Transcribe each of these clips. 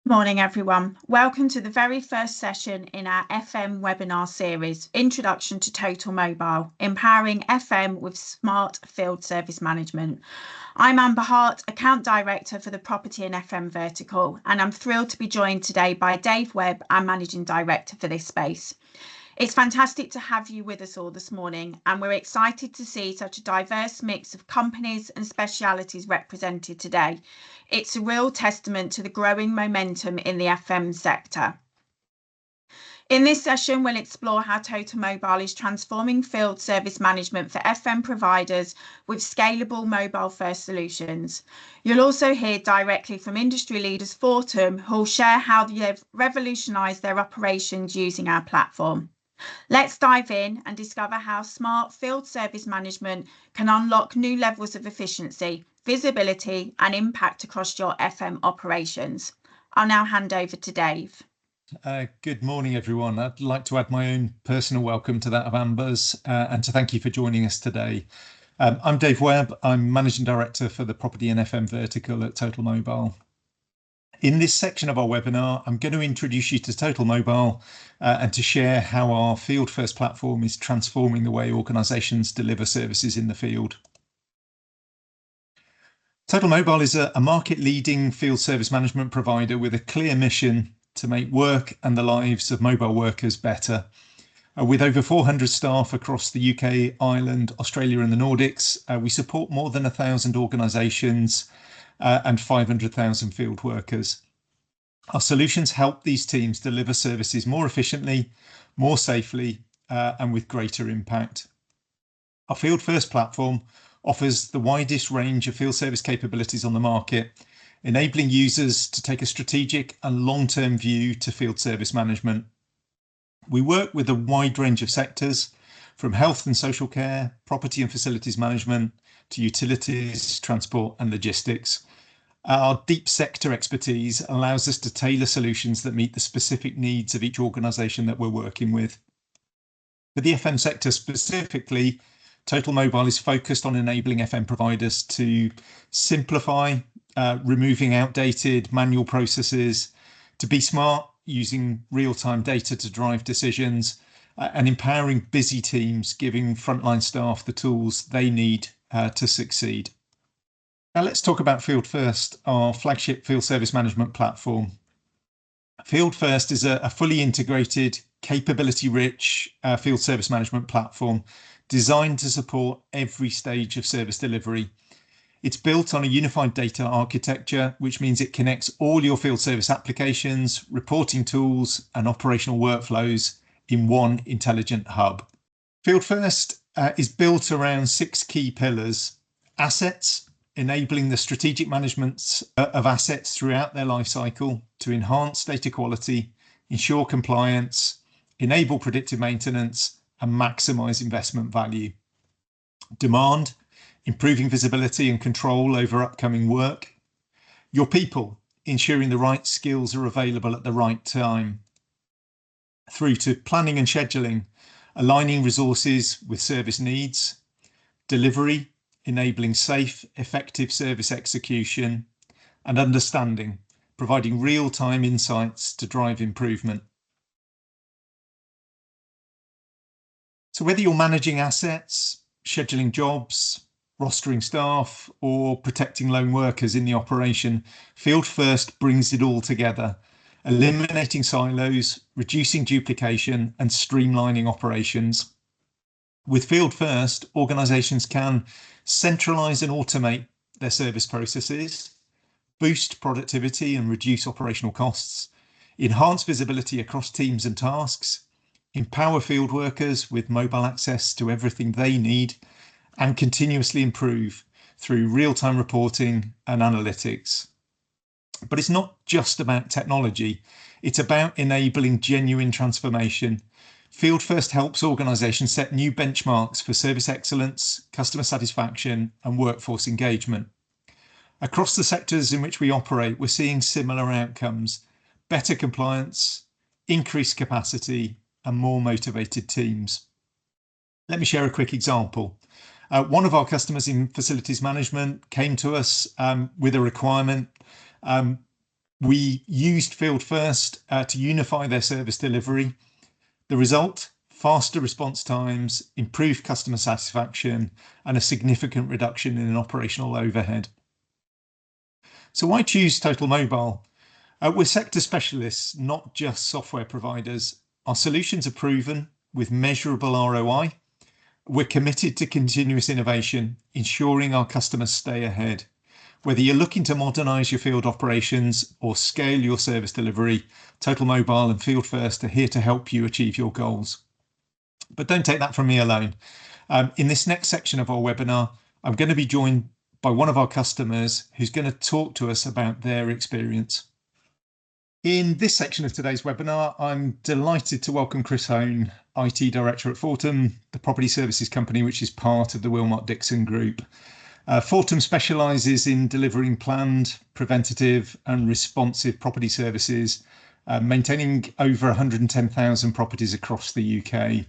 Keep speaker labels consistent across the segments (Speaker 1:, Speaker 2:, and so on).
Speaker 1: Morning, everyone. Welcome to the very first session in our FM webinar series, Introduction to Totalmobile, Empowering FM with Smart Field Service Management. I'm Amber Hart, Account Director for the Property and FM vertical, and I'm thrilled to be joined today by Dave Webb, our Managing Director for this space. It's fantastic to have you with us all this morning, and we're excited to see such a diverse mix of companies and specialities represented today. It's a real testament to the growing momentum in the FM sector. In this session, we'll explore how Totalmobile is transforming field service management for FM providers with scalable mobile-first solutions. You'll also hear directly from industry leaders Fortum, who'll share how they've revolutionised their operations using our platform. Let's dive in and discover how smart field service management can unlock new levels of efficiency, visibility, and impact across your FM operations. I'll now hand over to Dave.
Speaker 2: Good morning, everyone. I'd like to add my own personal welcome to that of Amber's and to thank you for joining us today. I'm Dave Webb. I'm Managing Director for the Property and FM vertical at Totalmobile. In this section of our webinar, I'm going to introduce you to Totalmobile and to share how our Field First platform is transforming the way organisations deliver services in the field. Totalmobile is a market-leading field service management provider with a clear mission to make work and the lives of mobile workers better. With over 400 staff across the UK, Ireland, Australia and the Nordics, we support more than 1,000 organisations and 500,000 field workers. Our solutions help these teams deliver services more efficiently, more safely, and with greater impact. Our Field First platform offers the widest range of field service capabilities on the market, enabling users to take a strategic and long-term view to field service management. We work with a wide range of sectors, from health and social care, property and facilities management, to utilities, transport and logistics. Our deep sector expertise allows us to tailor solutions that meet the specific needs of each organisation that we're working with. For the FM sector specifically, Totalmobile is focused on enabling FM providers to simplify, removing outdated manual processes, to be smart using real-time data to drive decisions, and empowering busy teams, giving frontline staff the tools they need to succeed. Now let's talk about Field First, our flagship field service management platform. Field First is a fully integrated, capability-rich field service management platform designed to support every stage of service delivery. It's built on a unified data architecture, which means it connects all your field service applications, reporting tools, and operational workflows in one intelligent hub. Field First is built around 6 key pillars: assets, enabling the strategic management of assets throughout their life cycle to enhance data quality, ensure compliance, enable predictive maintenance, and maximise investment value. Demand, improving visibility and control over upcoming work. Your people, ensuring the right skills are available at the right time. Through to planning and scheduling, aligning resources with service needs. Delivery, enabling safe, effective service execution. And understanding, providing real-time insights to drive improvement. So whether you're managing assets, scheduling jobs, rostering staff, or protecting lone workers in the operation, Field First brings it all together, eliminating silos, reducing duplication, and streamlining operations. With Field First, organisations can centralise and automate their service processes, boost productivity and reduce operational costs, enhance visibility across teams and tasks, empower field workers with mobile access to everything they need, and continuously improve through real-time reporting and analytics. But it's not just about technology, it's about enabling genuine transformation. Field First helps organisations set new benchmarks for service excellence, customer satisfaction, and workforce engagement. Across the sectors in which we operate, we're seeing similar outcomes: better compliance, increased capacity, and more motivated teams. Let me share a quick example. One of our customers in facilities management came to us with a requirement We used Field First to unify their service delivery. The result, faster response times, improved customer satisfaction, and a significant reduction in operational overhead. So why choose Totalmobile? We're sector specialists, not just software providers. Our solutions are proven with measurable ROI. We're committed to continuous innovation, ensuring our customers stay ahead. Whether you're looking to modernize your field operations or scale your service delivery, Totalmobile and Field First are here to help you achieve your goals. But don't take that from me alone. In this next section of our webinar, I'm going to be joined by one of our customers who's going to talk to us about their experience. In this section of today's webinar, I'm delighted to welcome Chris Hone, IT Director at Fortum, the property services company which is part of the Wilmot-Dixon Group. Fortum specialises in delivering planned, preventative and responsive property services, maintaining over 110,000 properties across the UK.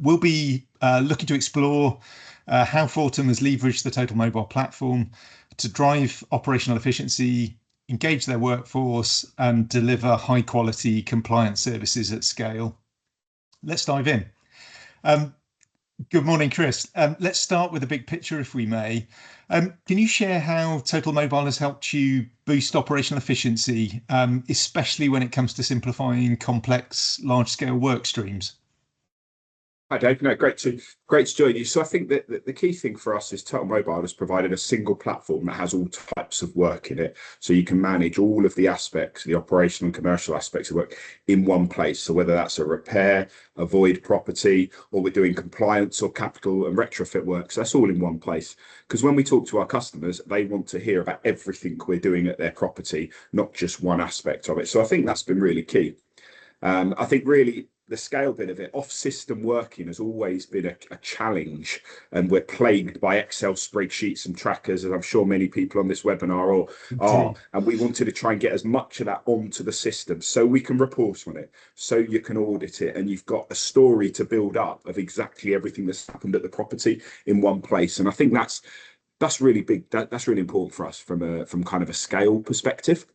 Speaker 2: We'll be looking to explore how Fortum has leveraged the Totalmobile platform to drive operational efficiency, engage their workforce and deliver high quality compliance services at scale. Let's dive in. Good morning, Chris. Let's start with a big picture, if we may. Can you share how Totalmobile has helped you boost operational efficiency, especially when it comes to simplifying complex, large-scale work streams?
Speaker 3: Hi, Dave. No, great to join you. So I think that the key thing for us is Totalmobile has provided a single platform that has all types of work in it. So you can manage all of the aspects, the operational and commercial aspects of work in one place. So whether that's a repair, a void property, or we're doing compliance or capital and retrofit work, so that's all in one place. Because when we talk to our customers, they want to hear about everything we're doing at their property, not just one aspect of it. So I think that's been really key. I think really the scale bit of it, off-system working has always been a challenge, and we're plagued by Excel spreadsheets and trackers, as I'm sure many people on this webinar are. And we wanted to try and get as much of that onto the system so we can report on it, so you can audit it, and you've got a story to build up of exactly everything that's happened at the property in one place. And I think that's really big. That's really important for us from kind of a scale perspective.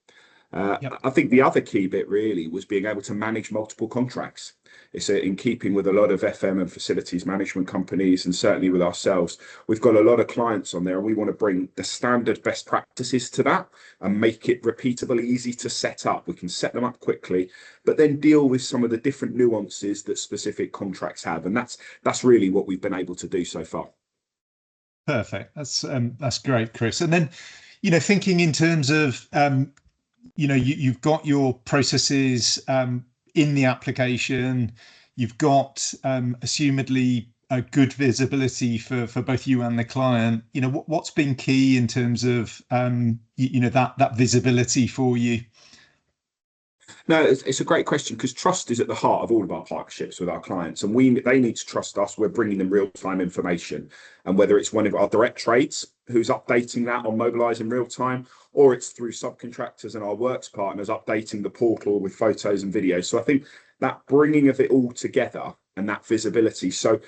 Speaker 3: I think the other key bit really was being able to manage multiple contracts. It's in keeping with a lot of FM and facilities management companies, and certainly with ourselves. We've got a lot of clients on there, and we want to bring the standard best practices to that and make it repeatable, easy to set up. We can set them up quickly, but then deal with some of the different nuances that specific contracts have. And that's really what we've been able to do so far.
Speaker 2: Perfect. That's great, Chris. And then, thinking in terms of, you've got your processes in the application, you've got assumedly a good visibility for both you and the client. What's been key in terms of that visibility for you?
Speaker 3: No, it's a great question, because trust is at the heart of all of our partnerships with our clients, and they need to trust us. We're bringing them real-time information, and whether it's one of our direct trades who's updating that on Mobilise in real time, or it's through subcontractors and our works partners updating the portal with photos and videos. So I think that bringing of it all together and that visibility, so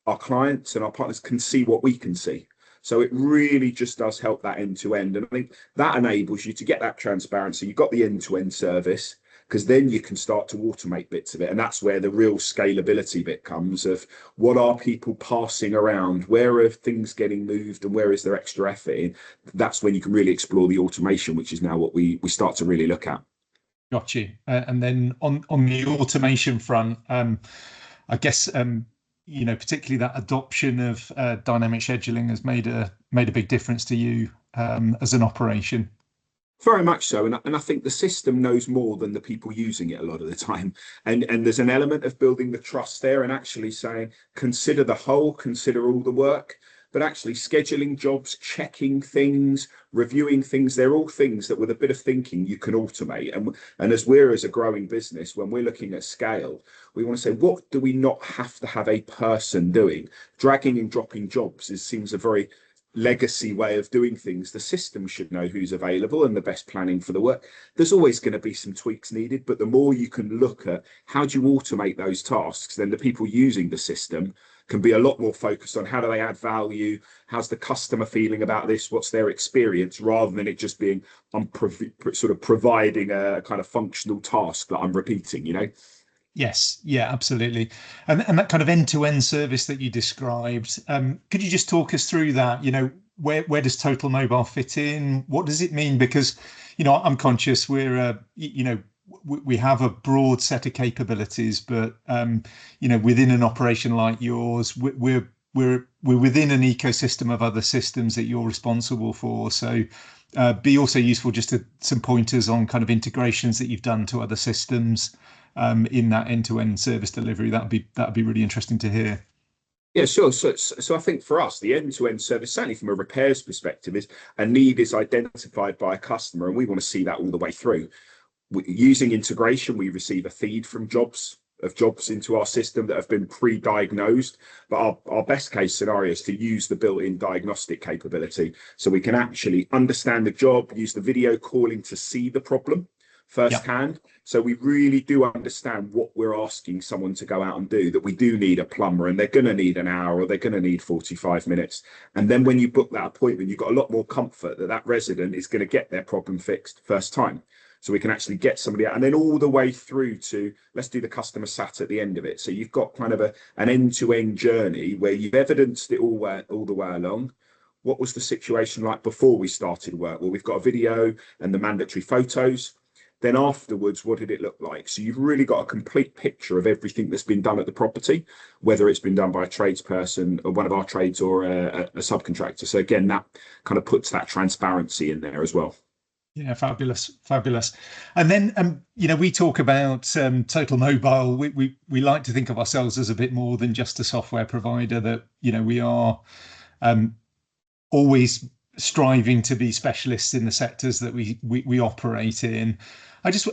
Speaker 3: our clients and our partners can see what we can see. So it really just does help that end to end. And I think that enables you to get that transparency. You've got the end to end service, because then you can start to automate bits of it. And that's where the real scalability bit comes of what are people passing around, where are things getting moved, and where is there extra effort in. That's when you can really explore the automation, which is now what we start to really look at.
Speaker 2: Got you. And then on the automation front, I guess, particularly that adoption of dynamic scheduling has made a big difference to you as an operation.
Speaker 3: Very much so, and I think the system knows more than the people using it a lot of the time, and there's an element of building the trust there, and actually saying consider the whole, consider all the work, but actually scheduling jobs, checking things, reviewing things, they're all things that with a bit of thinking you can automate. And as a growing business, when we're looking at scale, we want to say, what do we not have to have a person doing? Dragging and dropping jobs seems a very legacy way of doing things. The system should know who's available and the best planning for the work. There's always going to be some tweaks needed, but the more you can look at how do you automate those tasks, then the people using the system can be a lot more focused on how do they add value, how's the customer feeling about this, what's their experience, rather than it just being I'm sort of providing a kind of functional task that I'm repeating, you know.
Speaker 2: Yes, yeah, absolutely. And that kind of end-to-end service that you described, could you just talk us through that? You know, where does Totalmobile fit in? What does it mean? Because, you know, I'm conscious we have a broad set of capabilities, but you know, within an operation like yours, we're within an ecosystem of other systems that you're responsible for. So be also useful just to some pointers on kind of integrations that you've done to other systems in that end-to-end service delivery. That'd be really interesting to hear.
Speaker 3: Yeah, sure. So I think for us, the end-to-end service, certainly from a repairs perspective, is a need is identified by a customer, and we want to see that all the way through. Using integration, we receive a feed from jobs into our system that have been pre-diagnosed. But our best case scenario is to use the built-in diagnostic capability, so we can actually understand the job, use the video calling to see the problem firsthand. Yep. So we really do understand what we're asking someone to go out and do, that we do need a plumber and they're going to need an hour or they're going to need 45 minutes. And then when you book that appointment, you've got a lot more comfort that that resident is going to get their problem fixed first time. So we can actually get somebody out, and then all the way through to let's do the customer sat at the end of it. So you've got kind of an end-to-end journey where you've evidenced it all the way along. What was the situation like before we started work? Well, we've got a video and the mandatory photos. Then afterwards, what did it look like? So you've really got a complete picture of everything that's been done at the property, whether it's been done by a tradesperson or one of our trades or a subcontractor. So again, that kind of puts that transparency in there as well.
Speaker 2: Yeah, fabulous. And then, you know, we talk about Totalmobile. We like to think of ourselves as a bit more than just a software provider. That, you know, we are always striving to be specialists in the sectors that we operate in.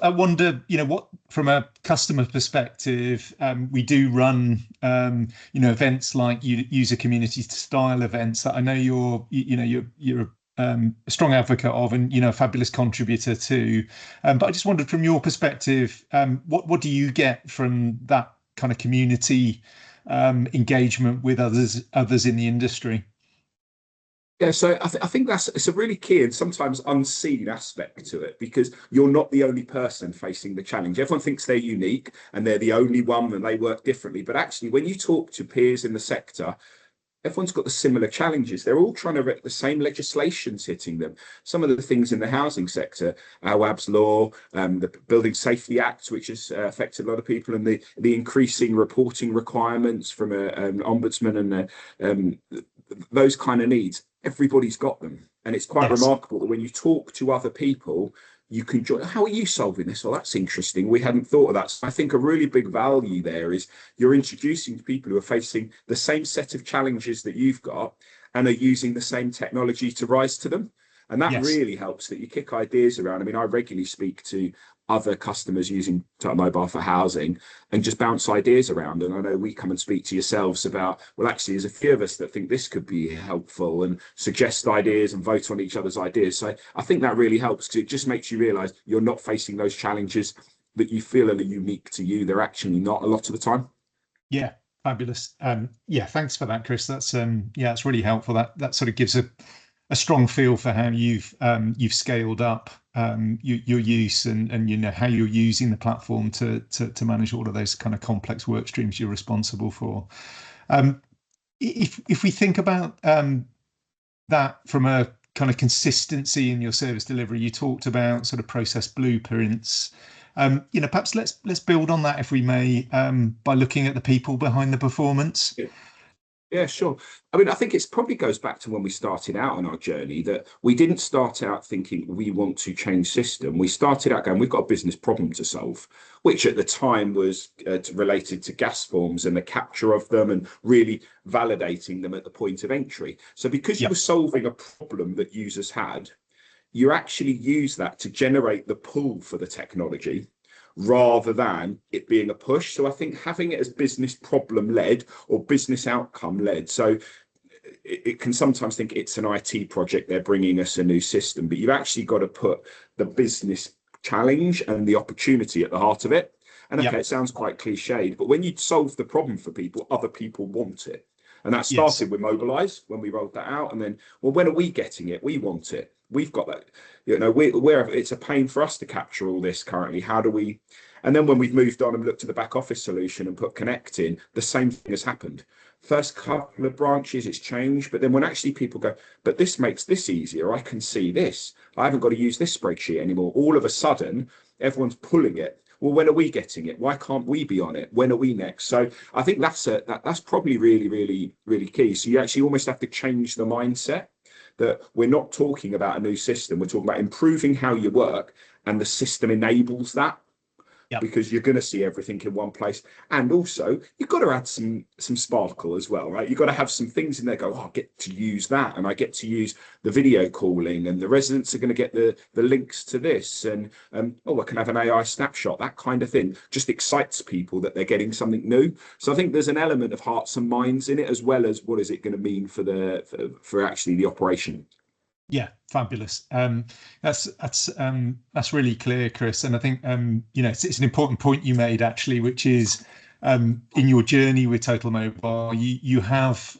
Speaker 2: I wonder, you know, what from a customer perspective, we do run, you know, events like user community style events that I know you're a strong advocate of, and, you know, a fabulous contributor to. But I just wondered, from your perspective, what do you get from that kind of community engagement with others in the industry?
Speaker 3: Yeah, so I think it's a really key and sometimes unseen aspect to it, because you're not the only person facing the challenge. Everyone thinks they're unique and they're the only one and they work differently. But actually, when you talk to peers in the sector, everyone's got the similar challenges. They're all trying to the same legislation's hitting them. Some of the things in the housing sector, Awaab's law, the Building Safety Act, which has affected a lot of people, and the increasing reporting requirements from an ombudsman and those kind of needs. Everybody's got them. And it's quite remarkable that when you talk to other people, you can join. How are you solving this? Well, that's interesting. We hadn't thought of that. So I think a really big value there is you're introducing people who are facing the same set of challenges that you've got and are using the same technology to rise to them. And that really helps, that you kick ideas around. I mean, I regularly speak to other customers using Totalmobile for housing and just bounce ideas around. And I know we come and speak to yourselves about, well, actually, there's a few of us that think this could be helpful, and suggest ideas and vote on each other's ideas. So I think that really helps, because it just makes you realize you're not facing those challenges that you feel are unique to you. They're actually not a lot of the time. Yeah.
Speaker 2: Fabulous. Yeah, thanks for that, Chris. That's it's really helpful. That sort of gives a strong feel for how you've scaled up your use and you know how you're using the platform to manage all of those kind of complex work streams you're responsible for. If we think about that from a kind of consistency in your service delivery, you talked about sort of process blueprints. You know, perhaps let's build on that, if we may, by looking at the people behind the performance.
Speaker 3: Yeah, sure. I mean, I think it probably goes back to when we started out on our journey, that we didn't start out thinking we want to change system. We started out going, we've got a business problem to solve, which at the time was related to gas forms and the capture of them and really validating them at the point of entry. So because you were solving a problem that users had, you actually use that to generate the pull for the technology, rather than it being a push. So I think having it as business problem led or business outcome led. So it can sometimes think it's an IT project, they're bringing us a new system, but you've actually got to put the business challenge and the opportunity at the heart of it. And okay, it sounds quite cliched, but when you solve the problem for people, other people want it. And that started with Mobilize when we rolled that out. And then, well, when are we getting it? We want it. We've got that. Where it's a pain for us to capture all this currently. How do we? And then when we've moved on and looked at the back office solution and put Connect in, the same thing has happened. First couple of branches, it's changed. But then when actually people go, but this makes this easier. I can see this. I haven't got to use this spreadsheet anymore. All of a sudden, everyone's pulling it. Well, when are we getting it? Why can't we be on it? When are we next? So I think that's probably really, really, really key. So you actually almost have to change the mindset that we're not talking about a new system. We're talking about improving how you work, and the system enables that. Because you're going to see everything in one place. And also, you've got to add some sparkle as well, right? You've got to have some things in there go, oh, I get to use that, and I get to use the video calling, and the residents are going to get the links to this, and I can have an AI snapshot. That kind of thing just excites people that they're getting something new. So I think there's an element of hearts and minds in it, as well as what is it going to mean for actually the operation.
Speaker 2: Yeah, fabulous. That's really clear, Chris. And I think it's an important point you made actually, which is in your journey with Totalmobile, you have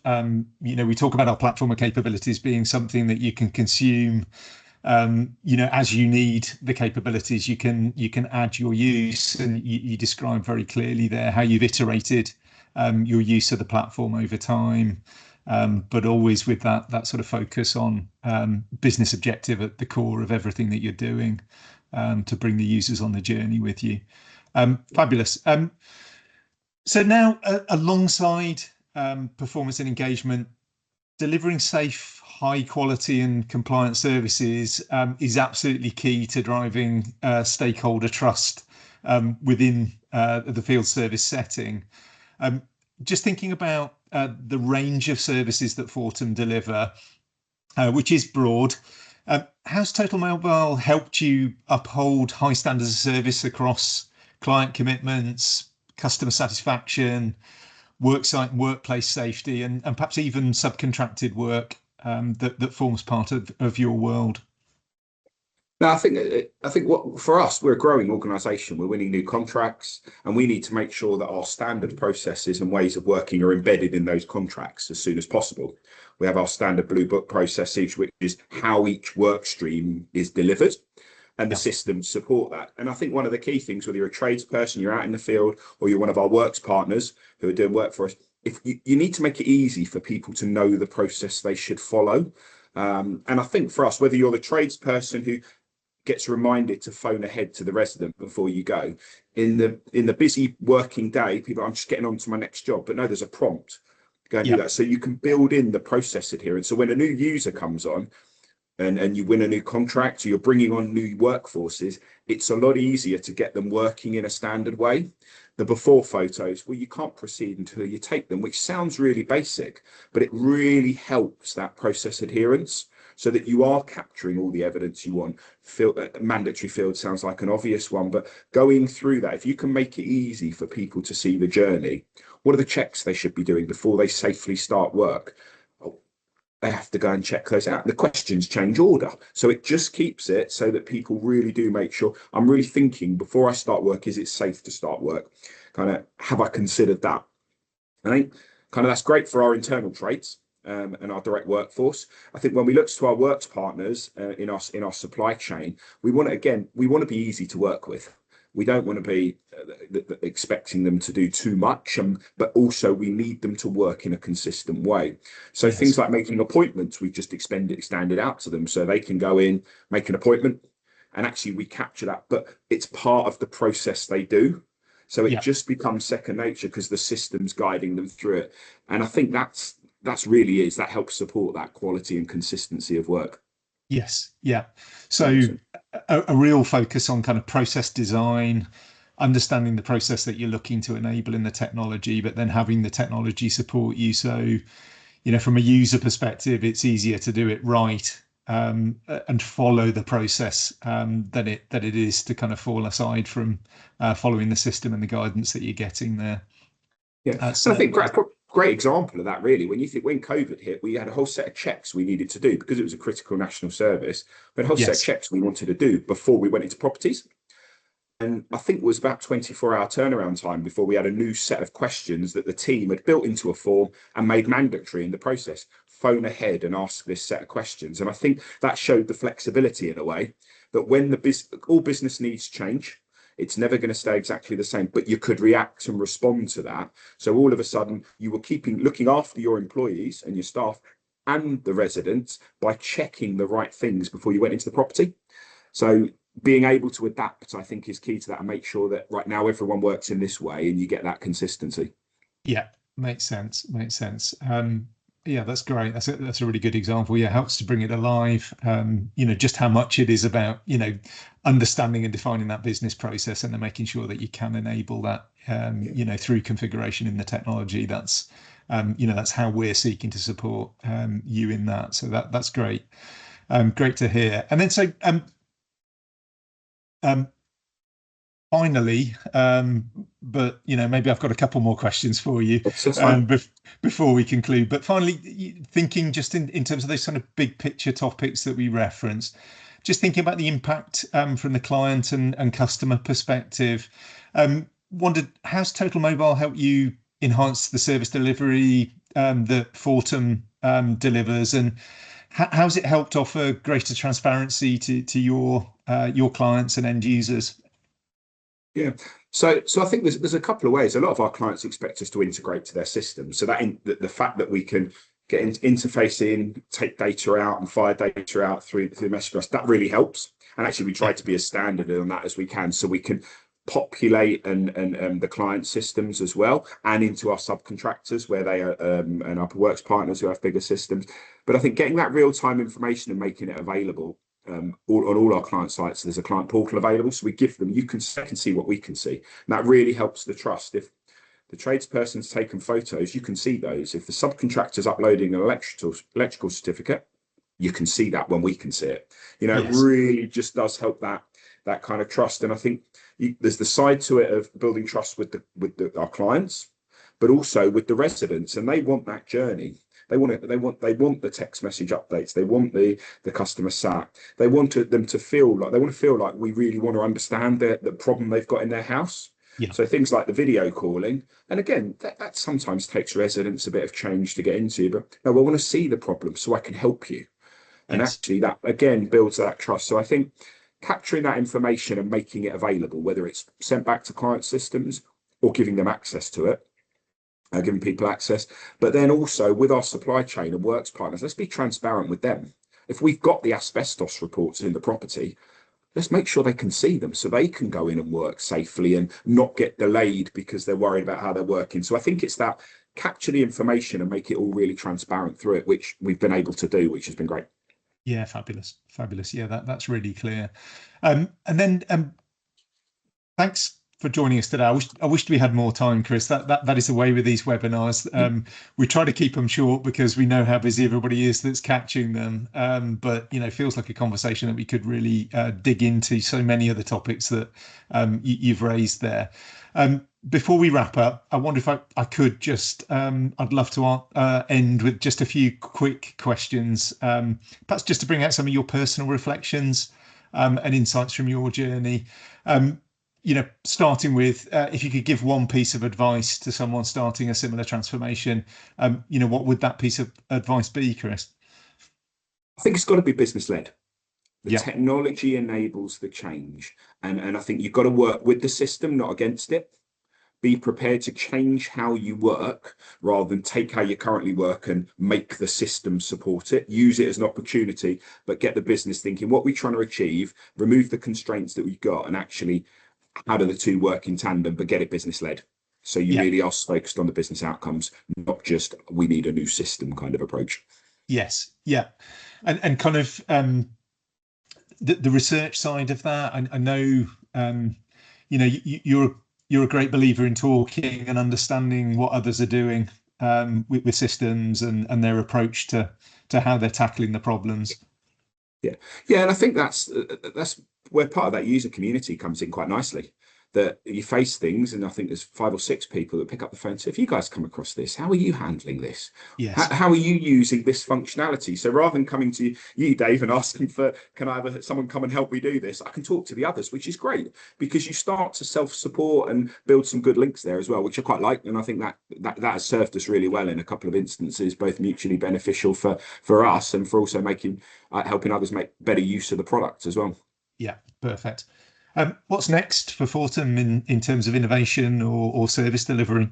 Speaker 2: we talk about our platform and capabilities being something that you can consume. As you need the capabilities, you can add your use, and you describe very clearly there how you've iterated your use of the platform over time. But always with that sort of focus on business objective at the core of everything that you're doing, to bring the users on the journey with you. Fabulous. So now, alongside performance and engagement, delivering safe, high quality and compliant services is absolutely key to driving stakeholder trust within the field service setting. Just thinking about the range of services that Fortum deliver, which is broad. How's Totalmobile helped you uphold high standards of service across client commitments, customer satisfaction, worksite and workplace safety, and perhaps even subcontracted work that forms part of your world?
Speaker 3: Now, I think what for us, we're a growing organisation. We're winning new contracts, and we need to make sure that our standard processes and ways of working are embedded in those contracts as soon as possible. We have our standard blue book processes, which is how each work stream is delivered, and the systems support that. And I think one of the key things, whether you're a tradesperson, you're out in the field, or you're one of our works partners who are doing work for us, if you need to make it easy for people to know the process they should follow. And I think for us, whether you're the tradesperson who gets reminded to phone ahead to the resident before you go, in the busy working day, people, I'm just getting on to my next job, but no, there's a prompt, go and do that. So you can build in the process adherence. So when a new user comes on and you win a new contract, or you're bringing on new workforces, it's a lot easier to get them working in a standard way. The before photos, well, you can't proceed until you take them, which sounds really basic, but it really helps that process adherence, so that you are capturing all the evidence you want. Mandatory field sounds like an obvious one, but going through that, if you can make it easy for people to see the journey, what are the checks they should be doing before they safely start work? They have to go and check those out. The questions change order. So it just keeps it so that people really do make sure, I'm really thinking before I start work, is it safe to start work? Kind of, have I considered that? I think kind of that's great for our internal trades. And our direct workforce. I think when we look to our works partners in our supply chain, we want to be easy to work with. We don't want to be expecting them to do too much, but also we need them to work in a consistent way. So things like making appointments, we've just extended out to them, so they can go in, make an appointment, and actually we capture that. But it's part of the process they do. So it just becomes second nature because the system's guiding them through it. And I think that helps support that quality and consistency of work.
Speaker 2: Yes, yeah. So a real focus on kind of process design, understanding the process that you're looking to enable in the technology, but then having the technology support you. So, from a user perspective, it's easier to do it right and follow the process than it is to kind of fall aside from following the system and the guidance that you're getting there.
Speaker 3: Yeah, so I think great example of that, really. When COVID hit, we had a whole set of checks we needed to do because it was a critical national service. We had a whole set of checks we wanted to do before we went into properties. And I think it was about 24-hour turnaround time before we had a new set of questions that the team had built into a form and made mandatory in the process. Phone ahead and ask this set of questions. And I think that showed the flexibility in a way that when all business needs change, it's never going to stay exactly the same, but you could react and respond to that. So all of a sudden you were looking after your employees and your staff and the residents by checking the right things before you went into the property. So being able to adapt, I think, is key to that, and make sure that right now everyone works in this way and you get that consistency.
Speaker 2: Yeah, makes sense. Makes sense. Yeah, that's great. That's a really good example. Yeah, helps to bring it alive. Just how much it is about, understanding and defining that business process, and then making sure that you can enable that, through configuration in the technology. That's, that's how we're seeking to support you in that. So that's great. Great to hear. And then finally, but maybe I've got a couple more questions for you before we conclude. But finally, thinking just in terms of those kind of big picture topics that we referenced, just thinking about the impact from the client and customer perspective. Wondered, how's Totalmobile helped you enhance the service delivery that Fortum delivers, and how's it helped offer greater transparency to your clients and end users?
Speaker 3: Yeah, so I think there's a couple of ways. A lot of our clients expect us to integrate to their system. So that the fact that we can get interface in, take data out, and fire data out through message bus, that really helps. And actually, we try to be as standard on that as we can, so we can populate and the client systems as well, and into our subcontractors where they are and our works partners who have bigger systems. But I think getting that real-time information and making it available on all our client sites, there's a client portal available, so we give them, you can see what we can see, and that really helps the trust. If the tradesperson's taken photos, you can see those. If the subcontractor's uploading an electrical certificate, you can see that when we can see it. Yes. It really just does help that kind of trust. And I think there's the side to it of building trust with our clients, but also with the residents, and they want that journey. They want the text message updates. They want the customer sat. They want them to feel like we really want to understand the problem they've got in their house. Yeah. So things like the video calling, and again, that sometimes takes residents a bit of change to get into, but no, I want to see the problem so I can help you. And yes. Actually, that again builds that trust. So I think capturing that information and making it available, whether it's sent back to client systems or giving them access to it, giving people access, but then also with our supply chain and works partners, let's be transparent with them. If we've got the asbestos reports in the property, let's make sure they can see them so they can go in and work safely and not get delayed because they're worried about how they're working. So I think it's that capture the information and make it all really transparent through it, which we've been able to do, which has been great.
Speaker 2: Yeah, fabulous. Yeah, that's really clear. And then thanks for joining us today. I wished we had more time, Chris. That is the way with these webinars. We try to keep them short because we know how busy everybody is that's catching them. But feels like a conversation that we could really dig into so many of the topics that you've raised there. Before we wrap up, I wonder if I could just, I'd love to end with just a few quick questions, perhaps just to bring out some of your personal reflections and insights from your journey. Starting with, if you could give one piece of advice to someone starting a similar transformation, what would that piece of advice be, Chris?
Speaker 3: I think it's got to be business-led. The technology enables the change. And I think you've got to work with the system, not against it. Be prepared to change how you work rather than take how you currently work and make the system support it. Use it as an opportunity, but get the business thinking, what we're trying to achieve, remove the constraints that we've got, and actually how do the two work in tandem, but get it business led. So you really are focused on the business outcomes, not just we need a new system kind of approach.
Speaker 2: Yes. Yeah. And kind of the research side of that, I know, you're a great believer in talking and understanding what others are doing with systems and their approach to how they're tackling the problems.
Speaker 3: Yeah, and I think that's where part of that user community comes in quite nicely. that you face things, and I think there's 5 or 6 people that pick up the phone and say, if you guys come across this, how are you handling this?
Speaker 2: Yes.
Speaker 3: How are you using this functionality? So rather than coming to you, Dave, and asking for, can I have someone come and help me do this, I can talk to the others, which is great, because you start to self-support and build some good links there as well, which I quite like. And I think that has served us really well in a couple of instances, both mutually beneficial for us and for also making helping others make better use of the product as well.
Speaker 2: Yeah, perfect. What's next for Fortum in terms of innovation or service delivery?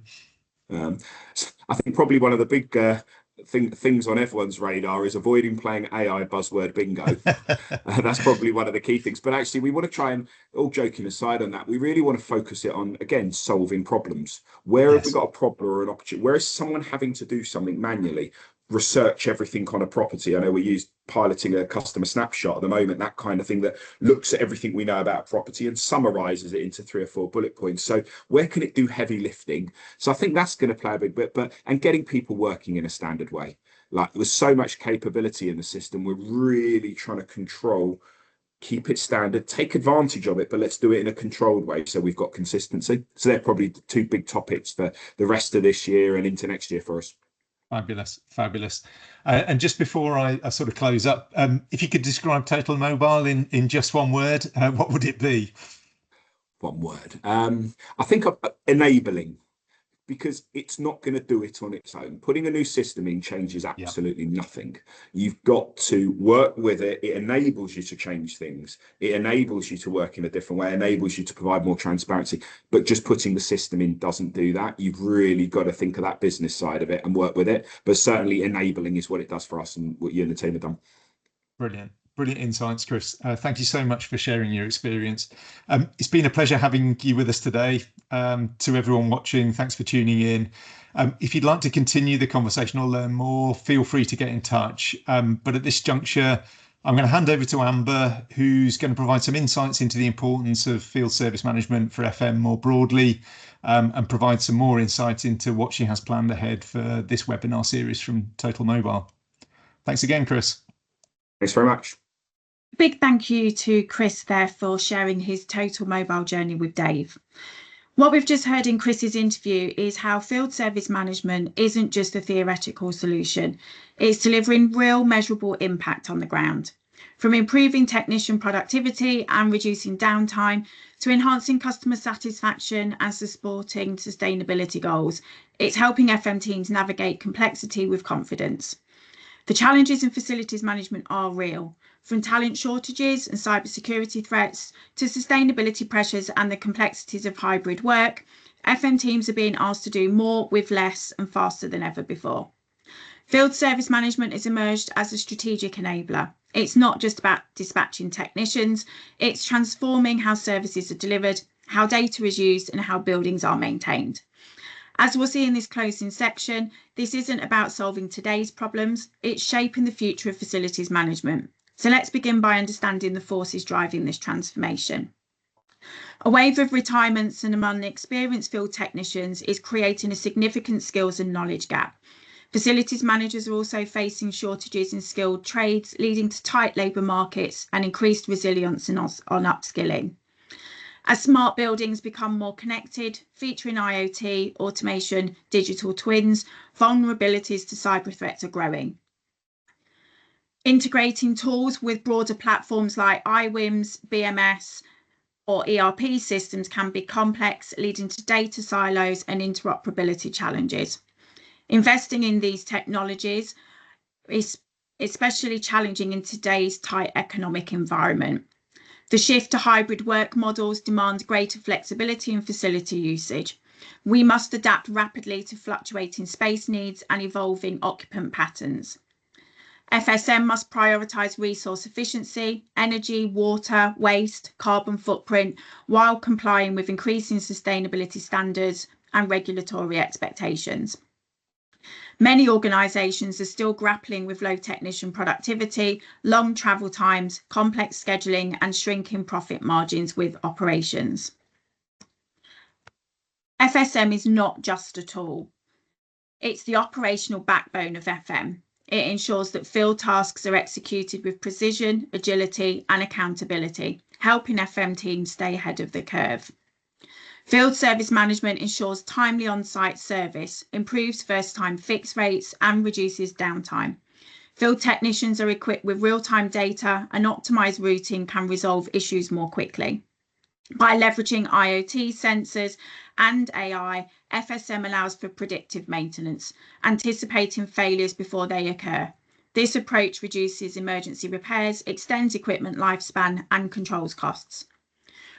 Speaker 3: I think probably one of the big things on everyone's radar is avoiding playing AI buzzword bingo. That's probably one of the key things. But actually, we want to try and, all joking aside on that, we really want to focus it on, again, solving problems. Where have we got a problem or an opportunity? Where is someone having to do something manually? Research everything on a property. I know we use piloting a customer snapshot at the moment, that kind of thing that looks at everything we know about property and summarizes it into 3 or 4 bullet points. So where can it do heavy lifting? So I think that's going to play a big bit, and getting people working in a standard way. Like, there's so much capability in the system, we're really trying to control, keep it standard, take advantage of it, but let's do it in a controlled way so we've got consistency. So they're probably the 2 big topics for the rest of this year and into next year for us.
Speaker 2: Fabulous. And just before I sort of close up, if you could describe Totalmobile in just one word, what would it be?
Speaker 3: One word. I think enabling, because it's not going to do it on its own. Putting a new system in changes absolutely nothing. You've got to work with it. It enables you to change things. It enables you to work in a different way, enables you to provide more transparency. But just putting the system in doesn't do that. You've really got to think of that business side of it and work with it. But certainly enabling is what it does for us and what you and the team have done.
Speaker 2: Brilliant insights, Chris. Thank you so much for sharing your experience. It's been a pleasure having you with us today. To everyone watching, thanks for tuning in. If you'd like to continue the conversation or learn more, feel free to get in touch. But at this juncture, I'm going to hand over to Amber, who's going to provide some insights into the importance of field service management for FM more broadly, and provide some more insights into what she has planned ahead for this webinar series from Totalmobile. Thanks again, Chris.
Speaker 3: Thanks very much.
Speaker 1: Big thank you to Chris there for sharing his Totalmobile journey with Dave. What we've just heard in Chris's interview is how field service management isn't just a theoretical solution. It's delivering real measurable impact on the ground. From improving technician productivity and reducing downtime to enhancing customer satisfaction and supporting sustainability goals, it's helping FM teams navigate complexity with confidence. The challenges in facilities management are real, from talent shortages and cybersecurity threats to sustainability pressures and the complexities of hybrid work. FM teams are being asked to do more with less and faster than ever before. Field service management has emerged as a strategic enabler. It's not just about dispatching technicians, it's transforming how services are delivered, how data is used, and how buildings are maintained. As we'll see in this closing section, this isn't about solving today's problems, it's shaping the future of facilities management. So let's begin by understanding the forces driving this transformation. A wave of retirements and among experienced field technicians is creating a significant skills and knowledge gap. Facilities managers are also facing shortages in skilled trades, leading to tight labour markets and increased resilience on upskilling. As smart buildings become more connected, featuring IoT, automation, digital twins, vulnerabilities to cyber threats are growing. Integrating tools with broader platforms like iWIMS, BMS, or ERP systems can be complex, leading to data silos and interoperability challenges. Investing in these technologies is especially challenging in today's tight economic environment. The shift to hybrid work models demands greater flexibility in facility usage. We must adapt rapidly to fluctuating space needs and evolving occupant patterns. FSM must prioritise resource efficiency, energy, water, waste, carbon footprint, while complying with increasing sustainability standards and regulatory expectations. Many organisations are still grappling with low technician productivity, long travel times, complex scheduling, and shrinking profit margins with operations. FSM is not just a tool. It's the operational backbone of FM. It ensures that field tasks are executed with precision, agility, and accountability, helping FM teams stay ahead of the curve. Field service management ensures timely on-site service, improves first-time fix rates, and reduces downtime. Field technicians are equipped with real-time data, and optimized routing can resolve issues more quickly. By leveraging IoT sensors and AI, FSM allows for predictive maintenance, anticipating failures before they occur. This approach reduces emergency repairs, extends equipment lifespan, and controls costs.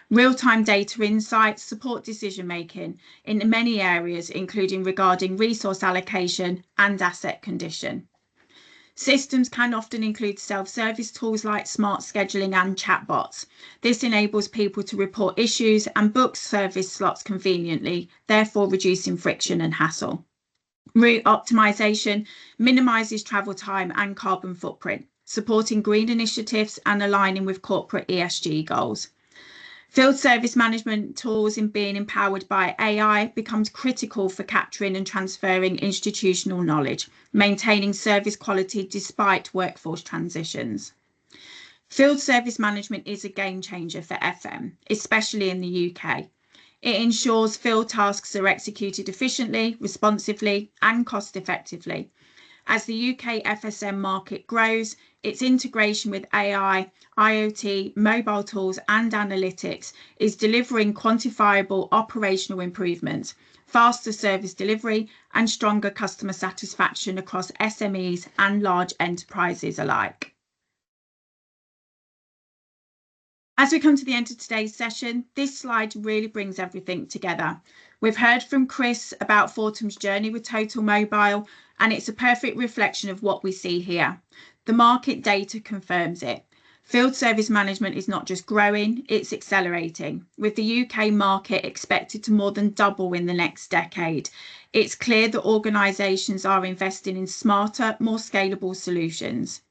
Speaker 1: Real-time data insights support decision-making in many areas, including regarding resource allocation and asset condition. Systems can often include self-service tools like smart scheduling and chatbots. This enables people to report issues and book service slots conveniently, therefore reducing friction and hassle. Route optimization minimizes travel time and carbon footprint, supporting green initiatives and aligning with corporate ESG goals. Field service management tools in being empowered by AI becomes critical for capturing and transferring institutional knowledge, maintaining service quality despite workforce transitions. Field service management is a game changer for FM, especially in the UK. It ensures field tasks are executed efficiently, responsively, and cost effectively. As the UK FSM market grows, its integration with AI, IoT, mobile tools, and analytics is delivering quantifiable operational improvements, faster service delivery, and stronger customer satisfaction across SMEs and large enterprises alike. As we come to the end of today's session, this slide really brings everything together. We've heard from Chris about Fortum's journey with Totalmobile, and it's a perfect reflection of what we see here. The market data confirms it. Field service management is not just growing, it's accelerating. With the UK market expected to more than double in the next decade, it's clear that organisations are investing in smarter, more scalable solutions.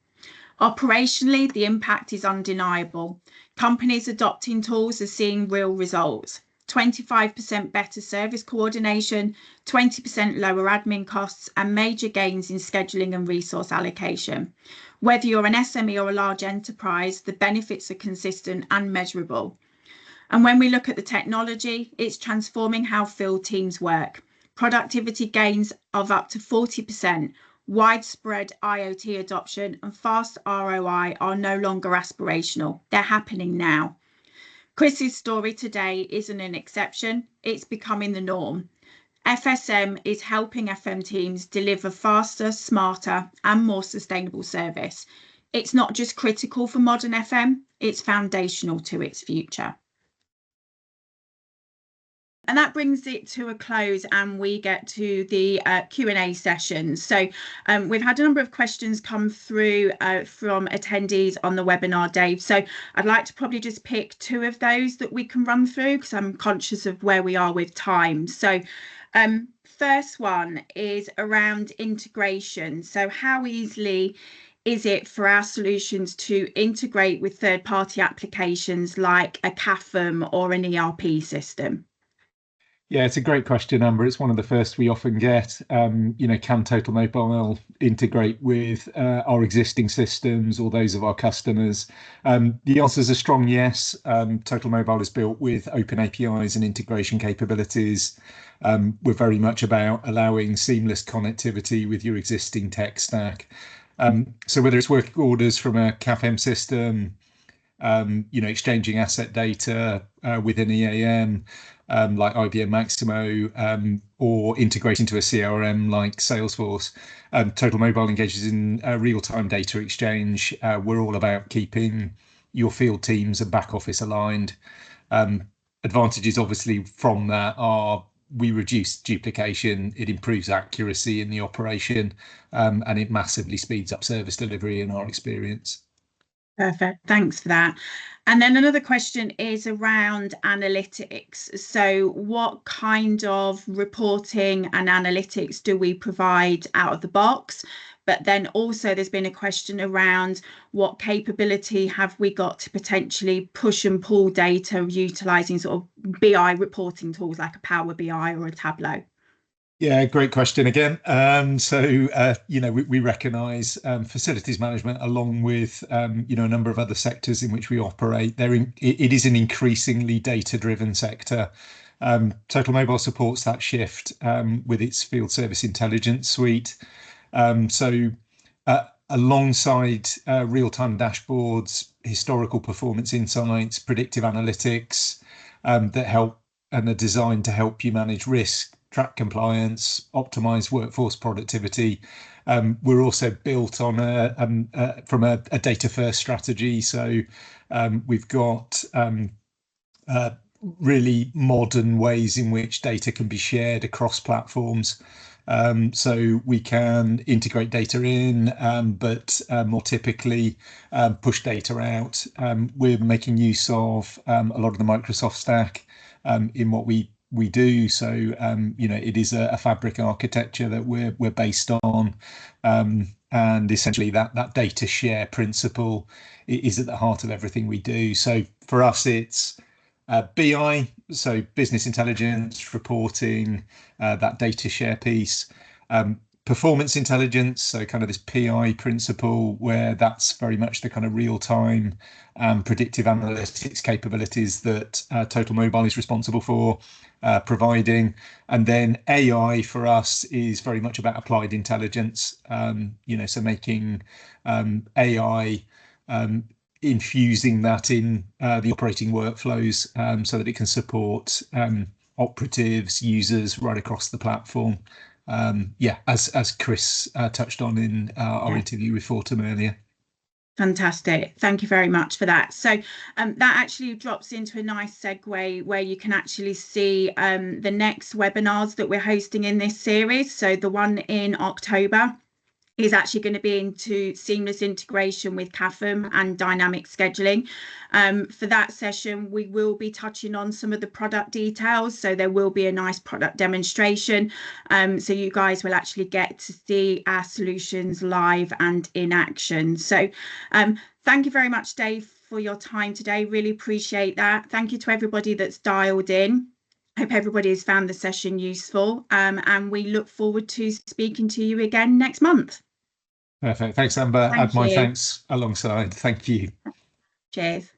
Speaker 1: Operationally, the impact is undeniable. Companies adopting tools are seeing real results. 25% better service coordination, 20% lower admin costs, and major gains in scheduling and resource allocation. Whether you're an SME or a large enterprise, the benefits are consistent and measurable. And when we look at the technology, it's transforming how field teams work. Productivity gains of up to 40%, widespread IoT adoption, and fast ROI are no longer aspirational. They're happening now. Chris's story today isn't an exception, it's becoming the norm. FSM is helping FM teams deliver faster, smarter, and more sustainable service. It's not just critical for modern FM, it's foundational to its future. And that brings it to a close, and we get to the Q&A session. So we've had a number of questions come through from attendees on the webinar, Dave. So I'd like to probably just pick two of those that we can run through, because I'm conscious of where we are with time. So first one is around integration. So how easily is it for our solutions to integrate with third-party applications like a CAFM or an ERP system?
Speaker 2: Yeah, it's a great question, Amber. It's one of the first we often get. Can Totalmobile integrate with our existing systems or those of our customers? The answer is a strong yes. Totalmobile is built with open APIs and integration capabilities. We're very much about allowing seamless connectivity with your existing tech stack. So whether it's work orders from a CAFM system, exchanging asset data within EAM, like IBM Maximo, or integrating to a CRM like Salesforce. Totalmobile engages in real-time data exchange. We're all about keeping your field teams and back office aligned. Advantages obviously from that are we reduce duplication, it improves accuracy in the operation, and it massively speeds up service delivery in our experience.
Speaker 1: Perfect, thanks for that. And then another question is around analytics. So what kind of reporting and analytics do we provide out of the box? But then also there's been a question around what capability have we got to potentially push and pull data utilising sort of BI reporting tools like a Power BI or a Tableau?
Speaker 2: Yeah, great question again. We recognise facilities management, along with a number of other sectors in which we operate. It is an increasingly data-driven sector. Totalmobile supports that shift with its field service intelligence suite. Alongside real-time dashboards, historical performance insights, predictive analytics that help and are designed to help you manage risk, track compliance, optimize workforce productivity. We're also built on from a data first strategy. So we've got really modern ways in which data can be shared across platforms. So we can integrate data in, but more typically push data out. We're making use of a lot of the Microsoft stack in what we do. So it is a fabric architecture that we're based on, and essentially that data share principle is at the heart of everything we do. So for us, it's BI, so business intelligence, reporting, that data share piece. Performance intelligence, so kind of this PI principle, where that's very much the kind of real-time predictive analytics capabilities that Totalmobile is responsible for providing. And then AI for us is very much about applied intelligence, so making AI, infusing that in the operating workflows so that it can support operatives, users right across the platform. As Chris touched on in our interview with Fortum earlier.
Speaker 1: Fantastic. Thank you very much for that. So that actually drops into a nice segue where you can actually see the next webinars that we're hosting in this series. So the one in October is actually going to be into seamless integration with CAFM and dynamic scheduling. For that session, we will be touching on some of the product details. So there will be a nice product demonstration. So you guys will actually get to see our solutions live and in action. So thank you very much, Dave, for your time today. Really appreciate that. Thank you to everybody that's dialed in. Hope everybody has found the session useful, and we look forward to speaking to you again next month.
Speaker 2: Perfect. Thanks, Amber. Add my thanks alongside. Thank you.
Speaker 1: Cheers.